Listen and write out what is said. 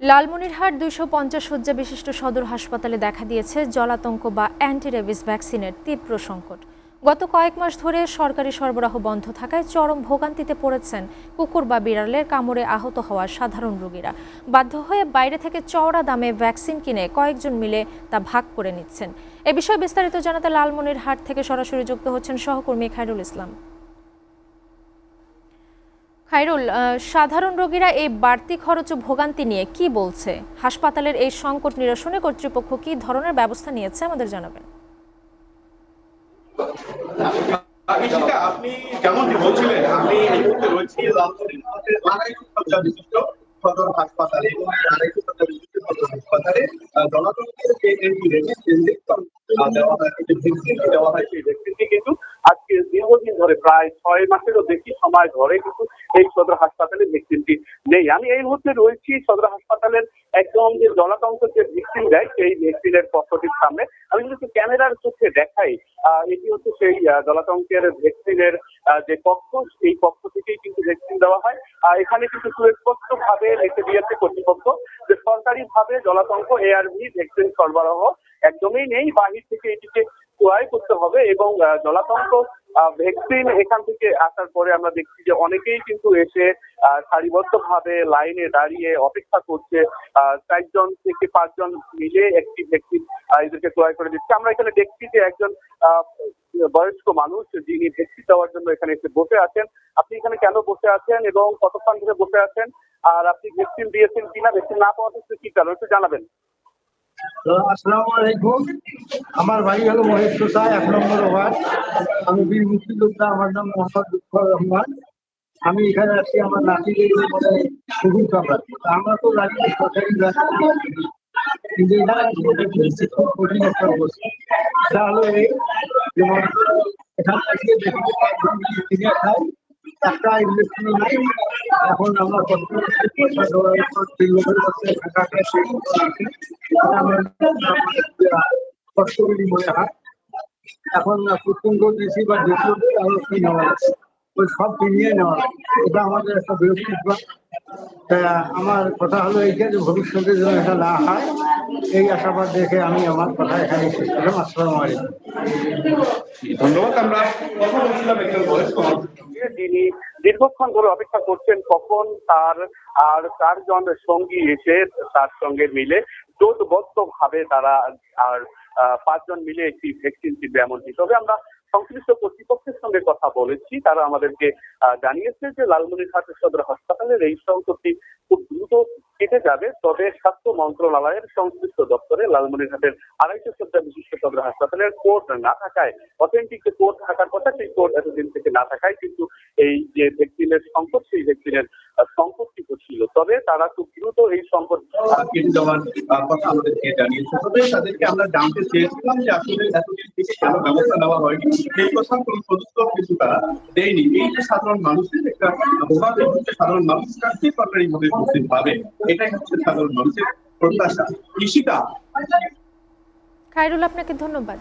লালমনিরহাট ২৫০ শয্যা বিশিষ্ট সদর হাসপাতালে দেখা দিয়েছে জলাতঙ্ক বা অ্যান্টি-রেবিস ভ্যাকসিনের তীব্র সংকট। গত কয়েক মাস ধরে সরকারি সরবরাহ বন্ধ থাকায় চরম ভোগান্তিতে পড়েছেন কুকুর বা বিড়ালের কামড়ে আহত হওয়া সাধারণ রোগীরা। বাধ্য হয়ে বাইরে থেকে চওড়া দামে ভ্যাকসিন কিনে কয়েকজন মিলে তা ভাগ করে নিচ্ছেন। এ বিষয়ে বিস্তারিত জানাতে লালমনিরহাট থেকে সরাসরি যুক্ত হচ্ছেন সহকর্মী খায়রুল ইসলাম। খায়রুল, সাধারণ রোগীরা এই বাড়তি খরচ ও ভোগান্তি নিয়ে কি বলছে? হাসপাতালের এই সংকট নিরসনে কর্তৃপক্ষ কি ধরনের ব্যবস্থা নিয়েছে আমাদের জানাবেন। আপনি যেমনটি বলছিলেন, আমি এই মুহূর্তে রয়েছি লালমনিরহাটের ২৫০ শয্যা বিশিষ্ট সদর হাসপাতালে এবং ২৫০ শয্যা বিশিষ্ট সদর হাসপাতালে জলাতঙ্কের যে ইনজেকশন দেওয়া হয়, যে ভ্যাকসিনটি দেওয়া হয়, সেই ভ্যাকসিনটি কিন্তু আজকে দীর্ঘদিন ধরে প্রায় ৬ মাসেরও বেশি সময় ধরে কিন্তু এই সদর হাসপাতালে ভ্যাকসিনটি নেই। আমি এই মুহূর্তে রয়েছি সদর হাসপাতালের একদম যে জলাতঙ্কের যে ভ্যাকসিন দেয় সেই ভ্যাকসিনের কক্ষটির সামনে। আমি যদি ক্যামেরার চোখে দেখাই, এটি হচ্ছে সেই জলাতঙ্কের ভ্যাকসিনের যে কক্ষ, এই কক্ষ থেকেই কিন্তু ভ্যাকসিন দেওয়া হয়। এখানে কিন্তু সুস্পষ্ট ভাবে লিখে দিয়েছে কর্তৃপক্ষ যে সরকারি ভাবে জলাতঙ্ক এআরভি ভ্যাকসিন সরবরাহ একদমই নেই, বাহির থেকে এটিকে ক্রয় করতে হবে। এবং জলাতঙ্ক ভ্যাকসিন এখান থেকে আসার পরে আমরা দেখছি যে অনেকেই কিন্তু এসে সারিবদ্ধ ভাবে লাইনে দাঁড়িয়ে অপেক্ষা করছে। ৪ জন থেকে ৫ জন মিলে একটি ভ্যাকসিন এদেরকে ক্রয় করে দিচ্ছে। আমরা এখানে দেখছি যে একজন বয়স্ক মানুষ যিনি ভ্যাকসিন দেওয়ার জন্য এখানে এসে বসে আছেন। আপনি এখানে কেন বসে আছেন এবং কতক্ষণ ধরে বসে আছেন, আর আপনি ভ্যাকসিন দিয়েছেন কিনা, ভ্যাকসিন না পাওয়ার কি কারণ একটু জানাবেন। আসসালামু আলাইকুম। আমার বাড়ি হলো মহেশতলা ১ নম্বর ওয়ার্ড। আমি বীর মুক্তিযোদ্ধা, আমার নাম মোহাম্মদ লুৎফর রহমান। আমি এখানে আছি আমার নাতিদের সুযোগ আমরা তো রাজি সরকারি কিন্তু এখানে খুব কঠিন একটা অবস্থা। সেটা হলো এই, যেমন এখানে আসলে কিনে খাই, একটা ইনভেস্টমেন্ট নাই। এখন আমরা পয়সা দেওয়ার পর ৩ লোকের কাছে টাকা কষ্ট মনে হয়। এখন প্রত্যন্ত দিয়েছি বা যেগুলো আরো কি নেওয়া যাচ্ছে, ওই সব কিনিয়ে নেওয়া, এটা আমাদের একটা বৃহস্পতিবার। আমার কথা হলো এইটা যে ভবিষ্যতে যেন এটা না হয়, এই আশাবাদ দেখে আমি আমার কথা এখানে শেষ করলাম। আসসালামু আলাইকুম। ধন্যবাদ। আমরা কথা বলছিলাম একজন বয়স্ক মানুষের যিনি দীর্ঘক্ষণ ধরে অপেক্ষা করছেন কখন তার আর ৪ জন সঙ্গী এসে তার সঙ্গে মিলে জোটবদ্ধ ভাবে তারা আর ৫ জন মিলে একটি ভ্যাকসিন কিনবে এমনটি। তবে আমরা সংশ্লিষ্ট কর্তৃপক্ষের সঙ্গে কথা বলেছি, তারা আমাদেরকে জানিয়েছে যে লালমনিরহাট সদর হাসপাতালের এই সংকটটি খুব দ্রুত কেটে যাবে। তবে স্বাস্থ্য মন্ত্রণালয়ের সংশ্লিষ্ট দপ্তরে লালমনিরহাটের ২৫০ শয্যা বিশিষ্ট সদর হাসপাতালের কোড না থাকায়, অথেন্টিক যে কোড থাকার কথা সেই কোড এতদিন থেকে না থাকায় কিন্তু এই যে ভ্যাকসিনের সংকট, সেই ভ্যাকসিনের সংকটটি হচ্ছিল। তবে তারা খুব দ্রুত এই সংকট কেটে যাওয়ার কথা আমাদেরকে জানিয়েছে। তবে তাদেরকে আমরা জানতে চেয়েছিলাম যে আসলে এতদিন থেকে কেন ব্যবস্থা নেওয়া হয়নি, এই কথা কোনো সদুত্তর কিন্তু তারা দেয়নি। এই যে সাধারণ মানুষের একটা ভোগান্তি হচ্ছে, সাধারণ মানুষ কাছে সরকারি ভাবে ভ্যাকসিন পাবে, এটাই হচ্ছে সাধারণ মানুষের প্রত্যাশা। কৃষিটা খায়রুল, আপনাকে ধন্যবাদ।